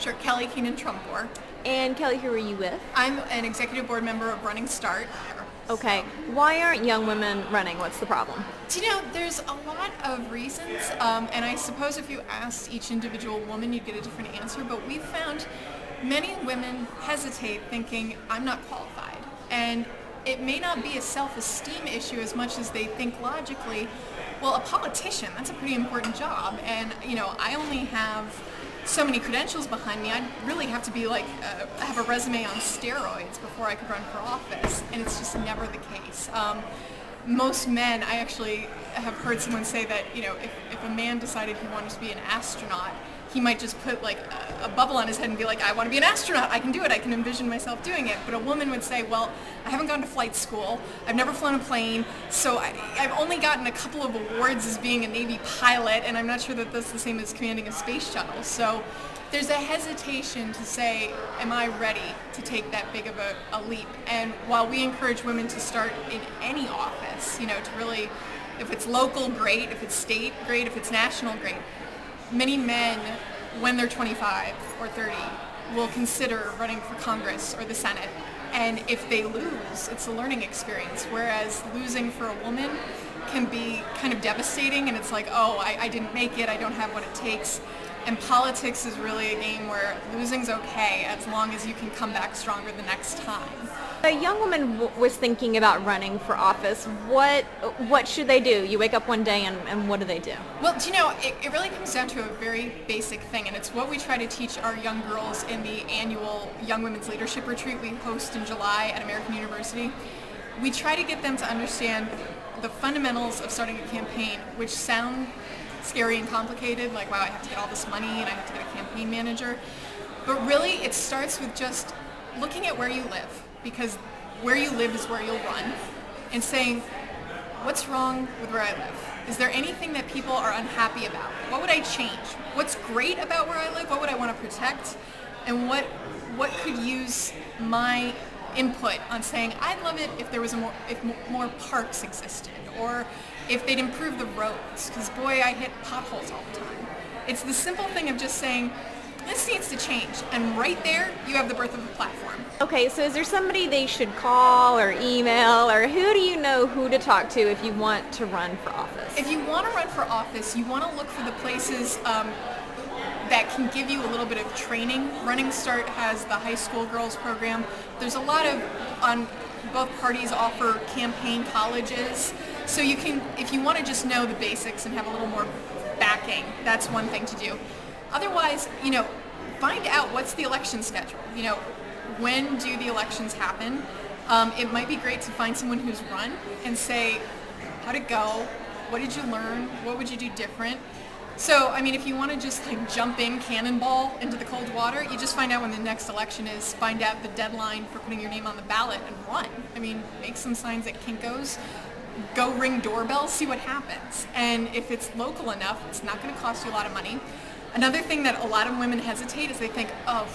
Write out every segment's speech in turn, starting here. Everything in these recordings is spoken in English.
Sure, Kelly Keenan Trumbour. And Kelly, who are you with? I'm an executive board member of Running Start. Okay. Why aren't young women running? What's the problem? Do you know, there's a lot of reasons, and I suppose if you asked each individual woman, you'd get a different answer, but we've found many women hesitate thinking, I'm not qualified. And it may not be a self-esteem issue as much as they think logically, well, a politician, that's a pretty important job, and, I only have so many credentials behind me. I'd really have to be have a resume on steroids before I could run for office, and it's just never the case. Most men, I actually have heard someone say that, if a man decided he wanted to be an astronaut, he might just put a bubble on his head and be like, I want to be an astronaut, I can do it, I can envision myself doing it. But a woman would say, well, I haven't gone to flight school, I've never flown a plane, so I've only gotten a couple of awards as being a Navy pilot, and I'm not sure that that's the same as commanding a space shuttle. So there's a hesitation to say, am I ready to take that big of a leap? And while we encourage women to start in any office, to really, if it's local, great, if it's state, great, if it's national, great. Many men, when they're 25 or 30, will consider running for Congress or the Senate. And if they lose, it's a learning experience. Whereas losing for a woman can be kind of devastating, and it's like, oh, I didn't make it, I don't have what it takes. And politics is really a game where losing's okay as long as you can come back stronger the next time. A young woman was thinking about running for office. What should they do? You wake up one day and what do they do? Well, it really comes down to a very basic thing, and it's what we try to teach our young girls in the annual Young Women's Leadership Retreat we host in July at American University. We try to get them to understand the fundamentals of starting a campaign, which sound scary and complicated, like, wow, I have to get all this money and I have to get a campaign manager. But really, it starts with just looking at where you live, because where you live is where you'll run, and saying, what's wrong with where I live? Is there anything that people are unhappy about? What would I change? What's great about where I live? What would I want to protect? And what could use my input on saying, I'd love it if there was if more parks existed, or if they'd improve the roads, because boy, I hit potholes all the time. It's the simple thing of just saying, this needs to change, and right there, you have the birth of a platform. Okay, so is there somebody they should call or email, or who do you know who to talk to if you want to run for office? If you want to run for office, you want to look for the places that can give you a little bit of training. Running Start has the high school girls program. There's a lot of, both parties offer campaign colleges. So you can, if you want to just know the basics and have a little more backing, that's one thing to do. Otherwise, find out what's the election schedule. When do the elections happen? It might be great to find someone who's run and say, how'd it go? What did you learn? What would you do different? So, if you want to just jump in cannonball into the cold water, you just find out when the next election is, find out the deadline for putting your name on the ballot and run. Make some signs at Kinko's, go ring doorbells, see what happens. And if it's local enough, it's not going to cost you a lot of money. Another thing that a lot of women hesitate is they think, oh,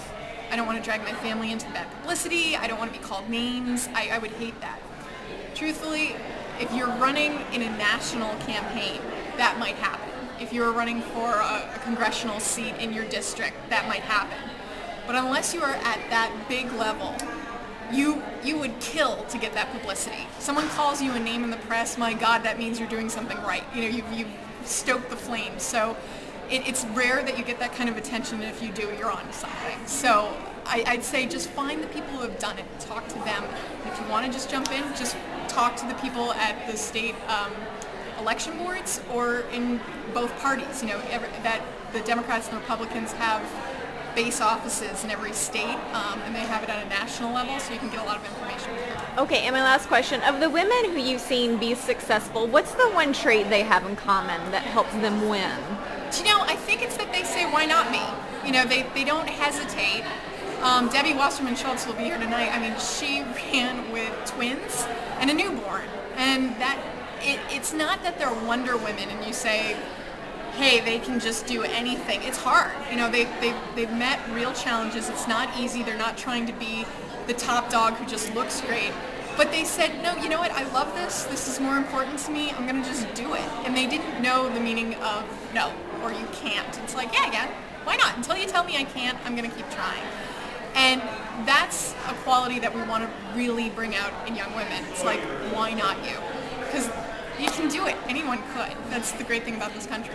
I don't want to drag my family into bad publicity, I don't want to be called names, I would hate that. Truthfully, if you're running in a national campaign, that might happen. If you're running for a congressional seat in your district, that might happen. But unless you are at that big level, you would kill to get that publicity. Someone calls you a name in the press, my God, that means you're doing something right. You've stoked the flames. So it's rare that you get that kind of attention, and if you do, you're on to something. So I'd say just find the people who have done it, talk to them. And if you want to just jump in, just talk to the people at the state election boards or in both parties. That the Democrats and the Republicans have base offices in every state, and they have it at a national level, so you can get a lot of information there. Okay, and my last question, of the women who you've seen be successful, what's the one trait they have in common that helps them win? I think it's that they say, why not me? They don't hesitate. Debbie Wasserman Schultz will be here tonight. She ran with twins and a newborn, and it's not that they're Wonder Women and you say, hey, they can just do anything. It's hard. They've met real challenges. It's not easy. They're not trying to be the top dog who just looks great. But they said, no, you know what? I love this. This is more important to me. I'm going to just do it. And they didn't know the meaning of no, or you can't. It's like, yeah, why not? Until you tell me I can't, I'm going to keep trying. And that's a quality that we want to really bring out in young women. It's like, why not you? Because you can do it. Anyone could. That's the great thing about this country.